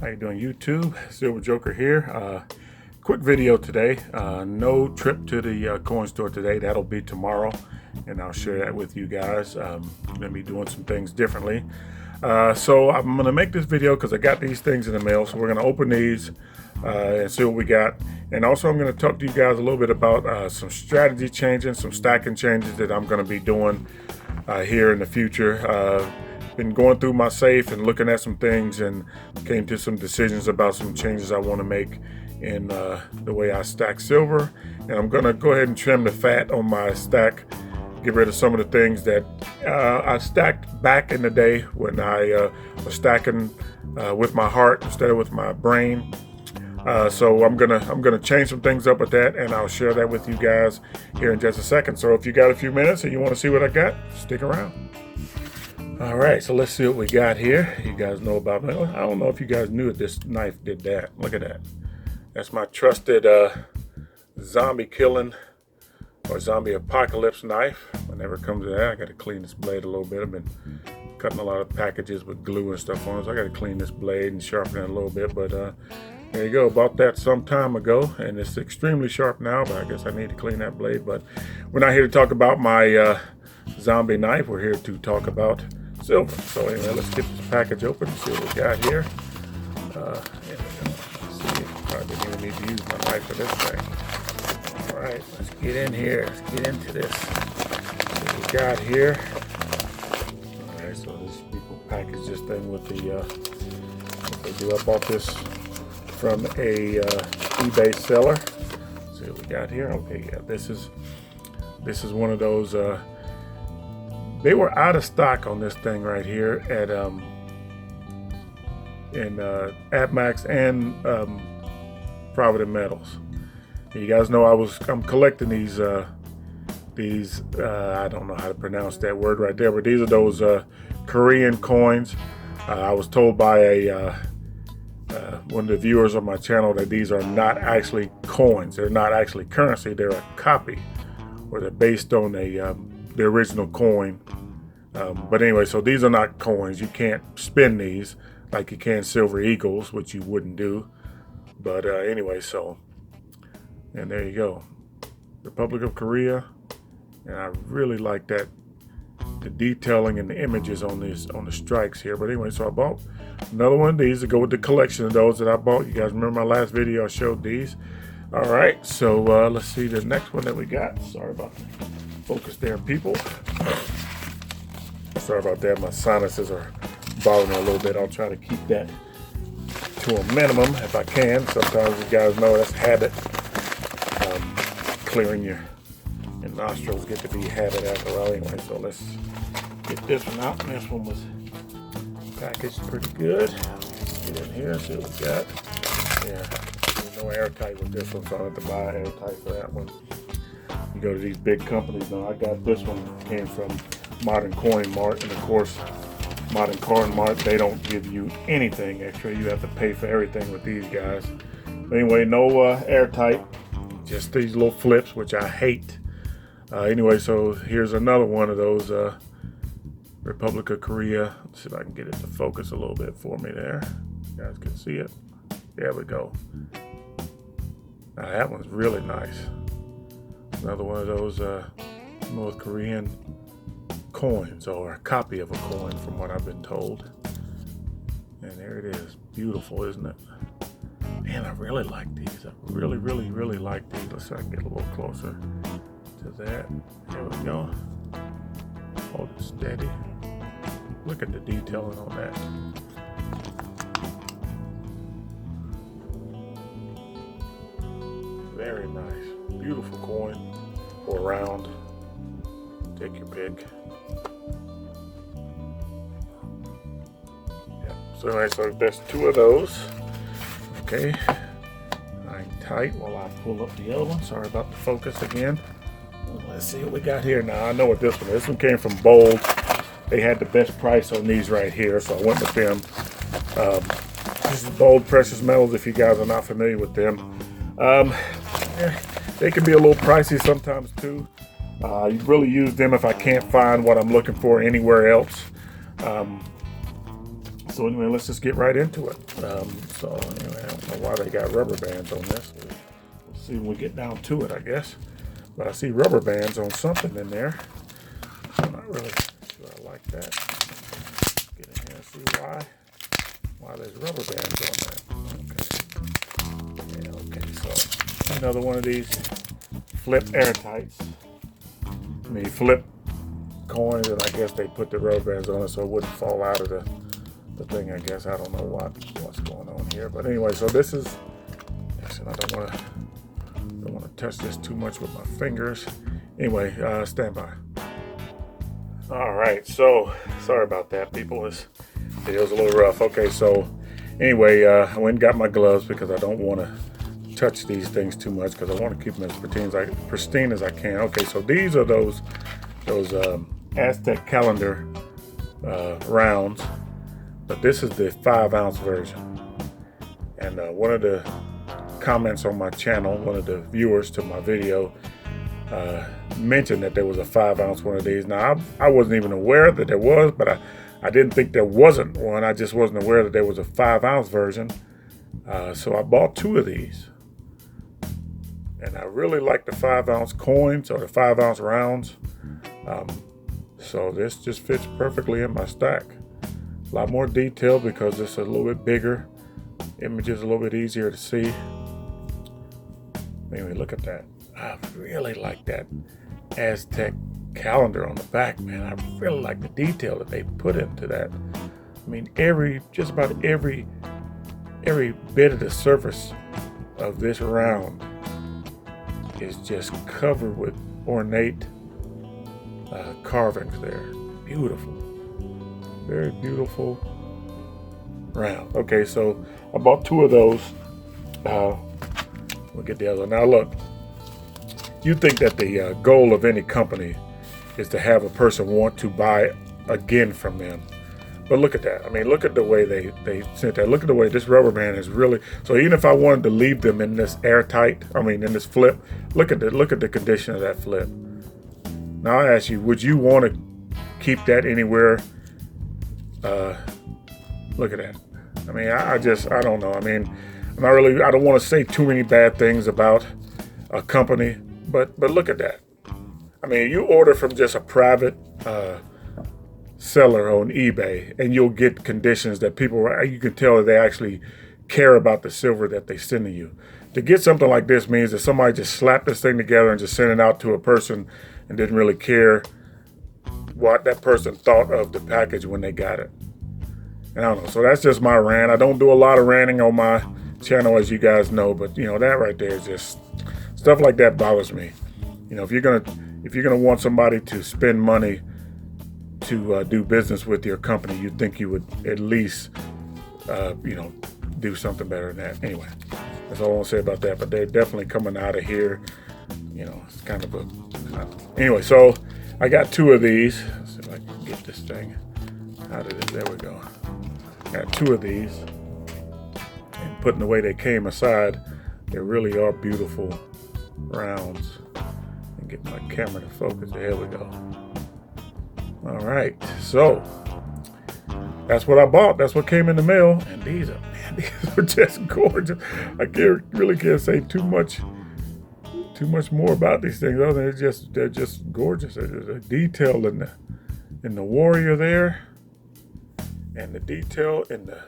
How you doing, YouTube? Silver Joker here. Quick video today. No trip to the coin store today. That'll be tomorrow, and I'll share that with you guys. I'm gonna be doing some things differently. So I'm gonna make this video because I got these things in the mail. So we're gonna open these and see what we got. And also I'm gonna talk to you guys a little bit about some strategy changing, some stacking changes that I'm gonna be doing here in the future. Been going through my safe and looking at some things and came to some decisions about some changes I want to make in the way I stack silver. And I'm going to go ahead and trim the fat on my stack, get rid of some of the things that I stacked back in the day when I was stacking with my heart instead of with my brain. So I'm gonna change some things up with that, and I'll share that with you guys here in just a second. So if you got a few minutes and you want to see what I got, stick around. All right, so let's see what we got here. You guys know about me. I don't know if you guys knew that this knife did that. Look at that. That's my trusted zombie killing or zombie apocalypse knife. Whenever it comes to that, I got to clean this blade a little bit. I've been cutting a lot of packages with glue and stuff on it, so I got to clean this blade and sharpen it a little bit. But there you go. Bought that some time ago, and it's extremely sharp now, but I guess I need to clean that blade. But we're not here to talk about my zombie knife. We're here to talk about silver. So anyway, let's get this package open and see what we got here. Let's see, probably gonna need to use my knife for this thing. All right, let's get in here. Let's get into this. See what we got here. All right, so these people package this thing with the what they do. I bought this from a eBay seller. Let's see what we got here. Okay, yeah, this is one of those. They were out of stock on this thing right here at AppMax and Prohibited Metals. You guys know I'm collecting these I don't know how to pronounce that word right there, but these are those Korean coins. I was told by one of the viewers on my channel that these are not actually coins. They're not actually currency. They're a copy, or they're based on the original coin. But anyway, so these are not coins. You can't spin these like you can silver eagles, which you wouldn't do. But anyway, so, and there you go. Republic of Korea. And I really like that, the detailing and the images on the strikes here. But anyway, so I bought another one of these to go with the collection of those that I bought. You guys remember my last video, I showed these. All right, so let's see the next one that we got. Sorry about the focus there, people. Sorry about that. My sinuses are bothering me a little bit. I'll try to keep that to a minimum if I can. Sometimes you guys know that's habit. Clearing your nostrils get to be habit after all. Anyway, so let's get this one out. And this one was packaged pretty good. Let's get in here and see what we got. Yeah, there's no airtight with this one, so I don't have to buy airtight for that one. You go to these big companies. Now I got this one, came from Modern Coin Mart, and of course Modern Coin Mart, they don't give you anything extra. You have to pay for everything with these guys. But anyway, no airtight, just these little flips, which I hate. Anyway, so here's another one of those Republic of Korea. Let's see if I can get it to focus a little bit for me there. You guys can see it. There we go. Now that one's really nice. Another one of those North Korean coins, or a copy of a coin from what I've been told. And there it is. Beautiful, isn't it? Man, I really like these. I really, really, really like these. Let's see if I can get a little closer to that. There we go. Hold it steady. Look at the detailing on that. Very nice. Beautiful coin. Or round. Take your pick. Yeah. So anyway, so there's two of those. Okay. Hang tight while I pull up the other one. Sorry about the focus again. Let's see what we got here now. I know what this one is. This one came from Bold. They had the best price on these right here, so I went with them. This is Bold Precious Metals, if you guys are not familiar with them. They can be a little pricey sometimes too. You really use them if I can't find what I'm looking for anywhere else. So anyway, let's just get right into it. So anyway, I don't know why they got rubber bands on this. We'll see when we get down to it, I guess. But I see rubber bands on something in there. I'm not really sure I like that. Get in here and see why there's rubber bands on there. Okay. Yeah, okay, so another one of these flip airtights. I mean, flip coins, and I guess they put the rubber bands on it so it wouldn't fall out of the thing. I guess I don't know what's going on here, but anyway, so this is. I don't want to touch this too much with my fingers. Anyway, stand by. All right, so sorry about that, people. This video's a little rough. Okay, so anyway, I went and got my gloves because I don't want to touch these things too much because I want to keep them as pristine as I can. Okay, so these are those Aztec calendar rounds, but this is the 5-ounce version. And one of the comments on my channel, one of the viewers to my video, mentioned that there was a 5-ounce one of these. Now, I wasn't even aware that there was, but I didn't think there wasn't one. I just wasn't aware that there was a 5-ounce version. So I bought 2 of these. And I really like the 5-ounce coins or the 5-ounce rounds. So this just fits perfectly in my stack. A lot more detail because it's a little bit bigger. Images a little bit easier to see. Anyway, look at that. I really like that Aztec calendar on the back, man. I really like the detail that they put into that. I mean, just about every bit of the surface of this round is just covered with ornate carvings there. Beautiful. Very beautiful round. Okay, so I bought 2 of those. We'll get the other one. Now look, you think that the goal of any company is to have a person want to buy again from them. But look at that. I mean, look at the way they sent that. Look at the way this rubber band is really, so even if I wanted to leave them in this airtight, in this flip, look at the condition of that flip. Now I ask you, would you want to keep that anywhere? Look at that. I mean, I don't know. I mean, I don't want to say too many bad things about a company, but look at that. I mean, you order from just a private seller on eBay, and you'll get conditions that you can tell that they actually care about the silver that they send to you. To get something like this means that somebody just slapped this thing together and just sent it out to a person and didn't really care what that person thought of the package when they got it. And I don't know. So that's just my rant. I don't do a lot of ranting on my channel, as you guys know, but that right there is just stuff like that bothers me. If you're gonna want somebody to spend money to do business with your company, you'd think you would at least do something better than that. Anyway, that's all I want to say about that. But they're definitely coming out of here. It's kind of anyway. So I got 2 of these. Let's see if I can get this thing out of this. There we go. Got 2 of these. And putting the way they came aside, they really are beautiful rounds. And get my camera to focus. There we go. All right, so that's what I bought. That's what came in the mail, and these are just gorgeous. I really can't say too much more about these things. Other than they're just gorgeous. There's a detail in the warrior there, and the detail in the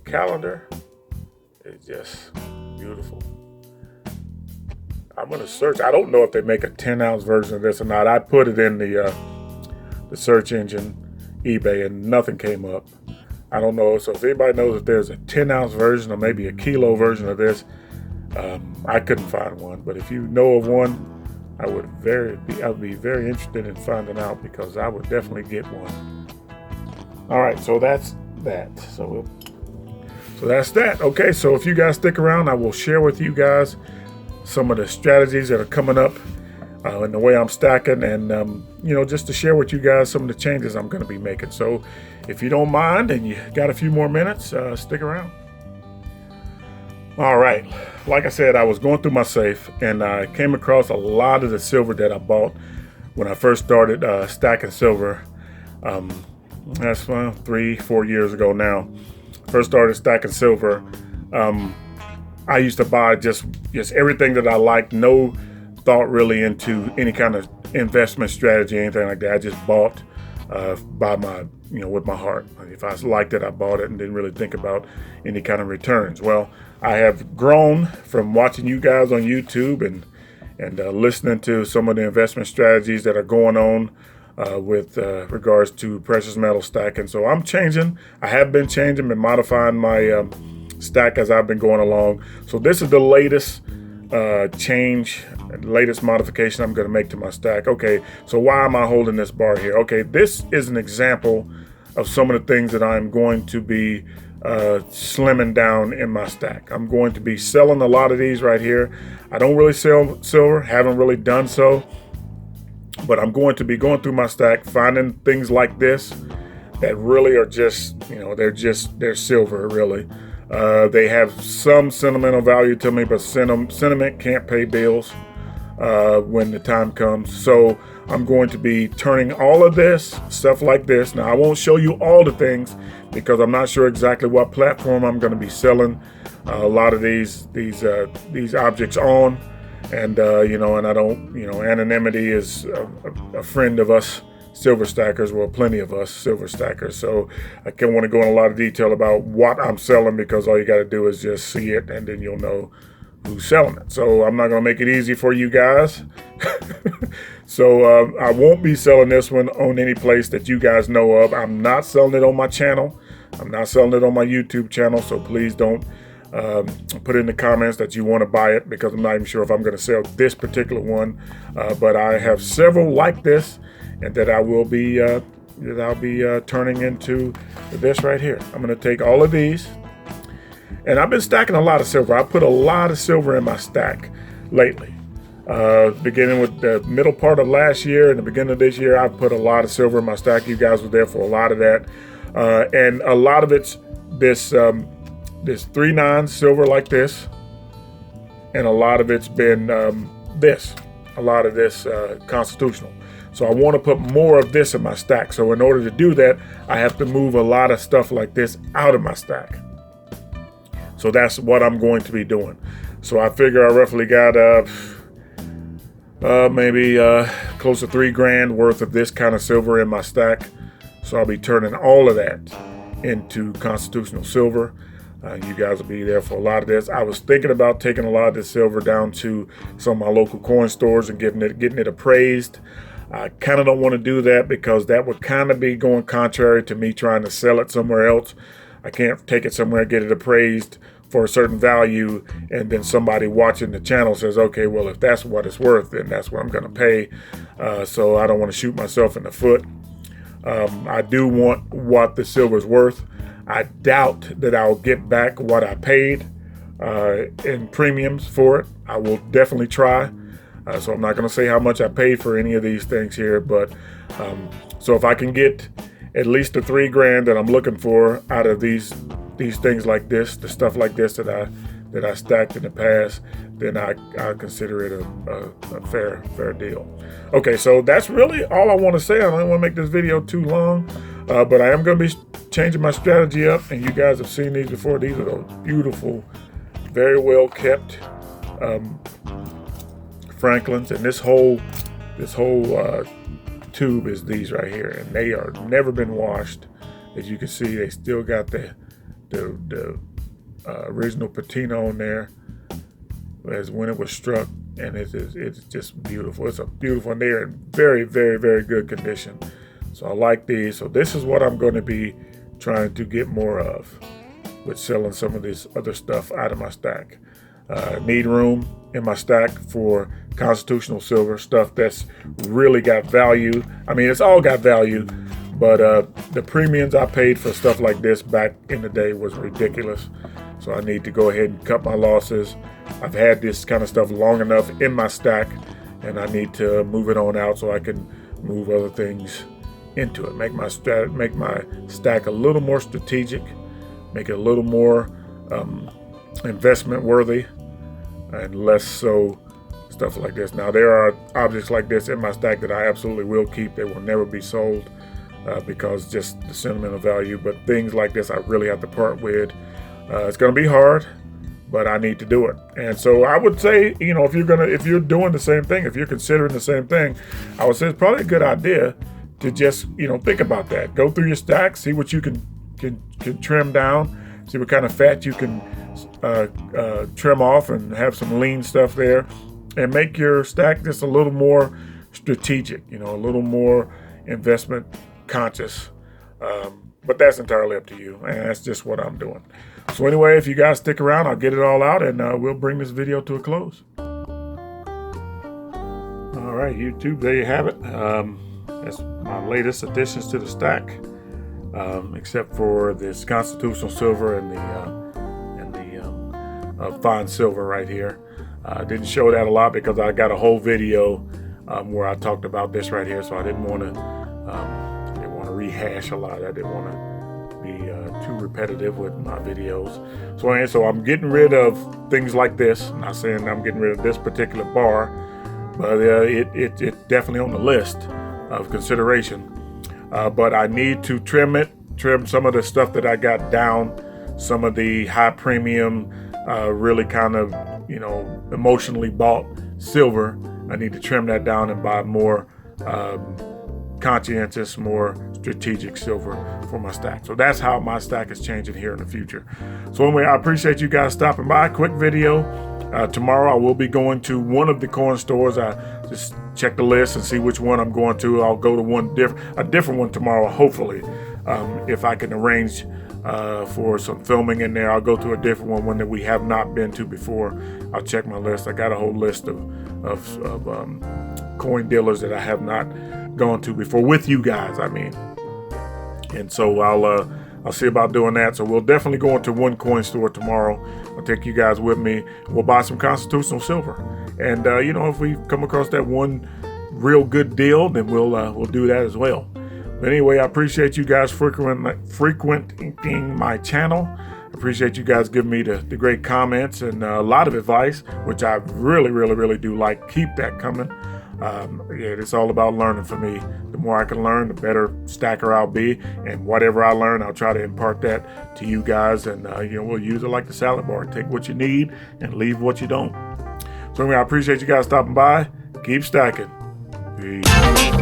calendar is just beautiful. I'm gonna search. I don't know if they make a 10-ounce version of this or not. I put it in the search engine, eBay, and nothing came up. I don't know. So if anybody knows if there's a 10-ounce version or maybe a kilo version of this, I couldn't find one. But if you know of one, I would be very interested in finding out, because I would definitely get one. All right, so that's that. So that's that. Okay, so if you guys stick around, I will share with you guys some of the strategies that are coming up and the way I'm stacking, and just to share with you guys some of the changes I'm going to be making. So if you don't mind and you got a few more minutes, stick around. All right, like I said, I was going through my safe and I came across a lot of the silver that I bought when I first started stacking silver. That's 3-4 years ago now. First started stacking silver. I used to buy just everything that I liked. No thought really into any kind of investment strategy, anything like that. I just bought by my, with my heart. If I liked it, I bought it and didn't really think about any kind of returns. Well, I have grown from watching you guys on YouTube and listening to some of the investment strategies that are going on with regards to precious metal stacking. So I'm changing. I have been changing and modifying my stack as I've been going along. So this is the latest change, latest modification I'm going to make to my stack. Okay, so why am I holding this bar here? Okay, this is an example of some of the things that I'm going to be slimming down in my stack. I'm going to be selling a lot of these right here. I don't really sell silver, haven't really done so, but I'm going to be going through my stack, finding things like this that really are just, they're silver really. They have some sentimental value to me, but sentiment can't pay bills when the time comes. So I'm going to be turning all of this stuff like this. Now I won't show you all the things because I'm not sure exactly what platform I'm going to be selling a lot of these objects on, and and I don't, anonymity is a friend of us silver stackers. Well, plenty of us silver stackers. So I can't want to go in a lot of detail about what I'm selling because all you got to do is just see it and then you'll know who's selling it. So I'm not going to make it easy for you guys. So I won't be selling this one on any place that you guys know of. I'm not selling it on my channel. I'm not selling it on my YouTube channel. So please don't put in the comments that you want to buy it because I'm not even sure if I'm going to sell this particular one. But I have several like this, and that I'll be turning into this right here. I'm going to take all of these, and I've been stacking a lot of silver. I put a lot of silver in my stack lately. Beginning with the middle part of last year and the beginning of this year, I put a lot of silver in my stack. You guys were there for a lot of that, and a lot of it's this 3/9 silver like this, and a lot of it's been a lot of this constitutional. So I want to put more of this in my stack. So in order to do that, I have to move a lot of stuff like this out of my stack. So that's what I'm going to be doing. So I figure I roughly got maybe close to $3,000 worth of this kind of silver in my stack. So I'll be turning all of that into constitutional silver. You guys will be there for a lot of this. I was thinking about taking a lot of this silver down to some of my local coin stores and getting it appraised. I kind of don't want to do that because that would kind of be going contrary to me trying to sell it somewhere else. I can't take it somewhere, get it appraised for a certain value, and then somebody watching the channel says, okay, well, if that's what it's worth, then that's what I'm going to pay. So I don't want to shoot myself in the foot. I do want what the silver's worth. I doubt that I'll get back what I paid in premiums for it. I will definitely try. So I'm not going to say how much I paid for any of these things here, but so if I can get at least the $3,000 that I'm looking for out of these things like this, the stuff like this that I stacked in the past, then I consider it a fair deal. Okay, so that's really all I want to say. I don't want to make this video too long, but I am going to be changing my strategy up, and you guys have seen these before. These are those beautiful, very well kept Franklins, and this whole tube is these right here, and they are never been washed. As you can see, they still got the original patina on there as when it was struck, and it's just beautiful. It's a beautiful, and they're in very, very, very good condition. So I like these. So this is what I'm going to be trying to get more of with selling some of this other stuff out of my stack. Need room in my stack for constitutional silver, stuff that's really got value. I mean, it's all got value, but the premiums I paid for stuff like this back in the day was ridiculous. So I need to go ahead and cut my losses. I've had this kind of stuff long enough in my stack, and I need to move it on out so I can move other things into it. Make my stack a little more strategic, make it a little more investment worthy, and less so stuff like this. Now there are objects like this in my stack that I absolutely will keep. They will never be sold. because just the sentimental value. But things like this I really have to part with. It's going to be hard, but I need to do it. And so I would say, if you're doing the same thing, if you're considering the same thing, I would say it's probably a good idea to just, think about that. Go through your stack, see what you can trim down, see what kind of fat you can trim off and have some lean stuff there, and make your stack just a little more strategic, a little more investment conscious. But that's entirely up to you, and that's just what I'm doing. So anyway, if you guys stick around, I'll get it all out, and we'll bring this video to a close. All right, YouTube, there you have it. That's my latest additions to the stack, except for this constitutional silver and the fine silver right here. I didn't show that a lot because I got a whole video where I talked about this right here, so I didn't want to rehash a lot. I didn't want to be too repetitive with my videos. So I'm getting rid of things like this. I'm not saying I'm getting rid of this particular bar, but it's definitely on the list of consideration. But I need to trim some of the stuff that I got down, some of the high premium, really kind of, emotionally bought silver. I need to trim that down and buy more conscientious, more strategic silver for my stack. So that's how my stack is changing here in the future. So anyway, I appreciate you guys stopping by. Quick video. Tomorrow I will be going to one of the coin stores. I just check the list and see which one I'm going to. I'll go to a different one tomorrow, hopefully. If I can arrange for some filming in there, I'll go to a different one that we have not been to before. I'll check my list. I got a whole list of coin dealers that I have not gone to before with you guys, and so I'll see about doing that. So we'll definitely go into one coin store tomorrow. I'll take you guys with me. We'll buy some constitutional silver, and if we come across that one real good deal, then we'll do that as well. But anyway, I appreciate you guys frequenting my channel. I appreciate you guys giving me the great comments and a lot of advice, which I really, really, really do like. Keep that coming. It's all about learning for me. The more I can learn, the better stacker I'll be. And whatever I learn, I'll try to impart that to you guys. And, we'll use it like the salad bar. Take what you need and leave what you don't. So anyway, I appreciate you guys stopping by. Keep stacking. Peace.